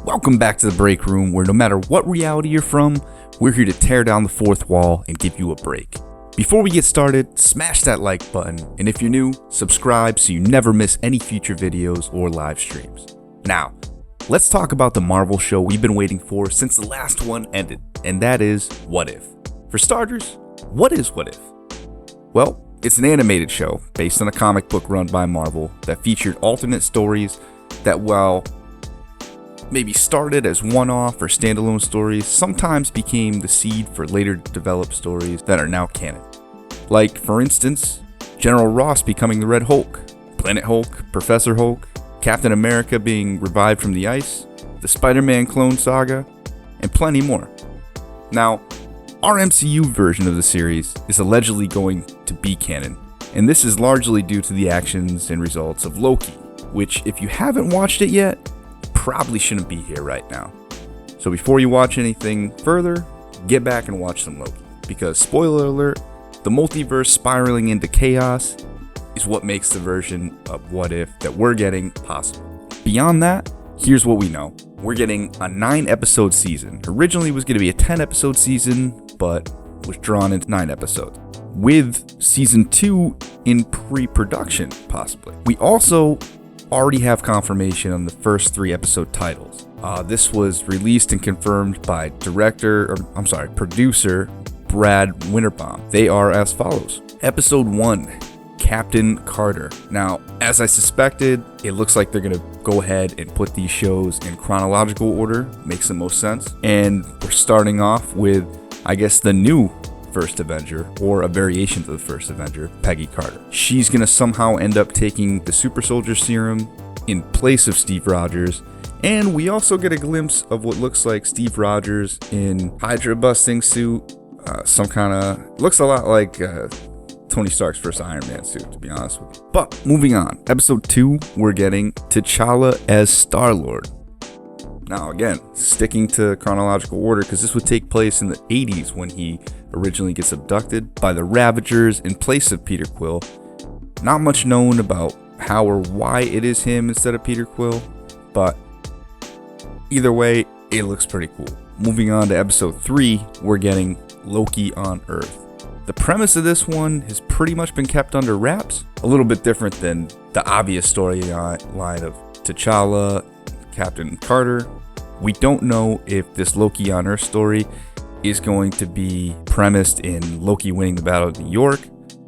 Welcome back to the break room, where no matter what reality you're from, we're here to tear down the fourth wall and give you a break. Before we get started, smash that like button, and if you're new, subscribe so you never miss any future videos or live streams. Now, let's talk about the Marvel show we've been waiting for since the last one ended, and that is What If. For starters, what is What If? Well, it's an animated show based on a comic book run by Marvel that featured alternate stories that, while maybe started as one-off or standalone stories, sometimes became the seed for later developed stories that are now canon. Like, for instance, General Ross becoming the Red Hulk, Planet Hulk, Professor Hulk, Captain America being revived from the ice, the Spider-Man clone saga, and plenty more. Now, our MCU version of the series is allegedly going to be canon, and this is largely due to the actions and results of Loki, which, if you haven't watched it yet, probably shouldn't be here right now. So before you watch anything further, get back and watch some Loki, because spoiler alert, the multiverse spiraling into chaos is what makes the version of What If that we're getting possible. Beyond that, here's what we know. We're getting a 9-episode season. Originally it was going to be a 10-episode season, but was drawn into 9 episodes, with season 2 in pre-production production, possibly. We also already have confirmation on the first 3 episode titles. This was released and confirmed by producer Brad Winterbaum. They are as follows. Episode 1, Captain Carter. Now, as I suspected, it looks like they're gonna go ahead and put these shows in chronological order. Makes the most sense. And we're starting off with, I guess, the new First Avenger, or a variation of the First Avenger, Peggy Carter. She's gonna somehow end up taking the super soldier serum in place of Steve Rogers, and we also get a glimpse of what looks like Steve Rogers in Hydra busting suit, looks a lot like Tony Stark's first Iron Man suit, to be honest with you. But moving on, episode 2, we're getting T'Challa as Star-Lord. Now again, sticking to chronological order, because this would take place in the 80s when he originally gets abducted by the Ravagers in place of Peter Quill. Not much known about how or why it is him instead of Peter Quill, but either way, it looks pretty cool. Moving on to episode 3, we're getting Loki on Earth. The premise of this one has pretty much been kept under wraps, a little bit different than the obvious storyline of T'Challa, Captain Carter. We don't know if this Loki on Earth story is going to be premised in Loki winning the Battle of New York,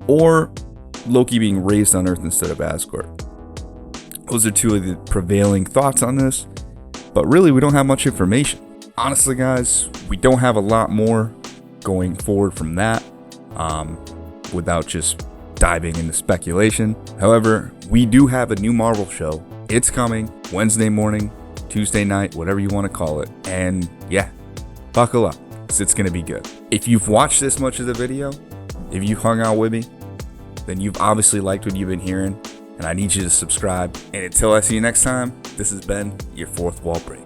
or Loki being raised on Earth instead of Asgard. Those are two of the prevailing thoughts on this, but really we don't have much information. Honestly guys, we don't have a lot more going forward from that, without just diving into speculation. However, we do have a new Marvel show. It's coming Wednesday morning, Tuesday night, whatever you want to call it. And yeah, buckle up, because it's going to be good. If you've watched this much of the video, if you hung out with me, then you've obviously liked what you've been hearing, and I need you to subscribe. And until I see you next time, this has been your Fourth Wall Break.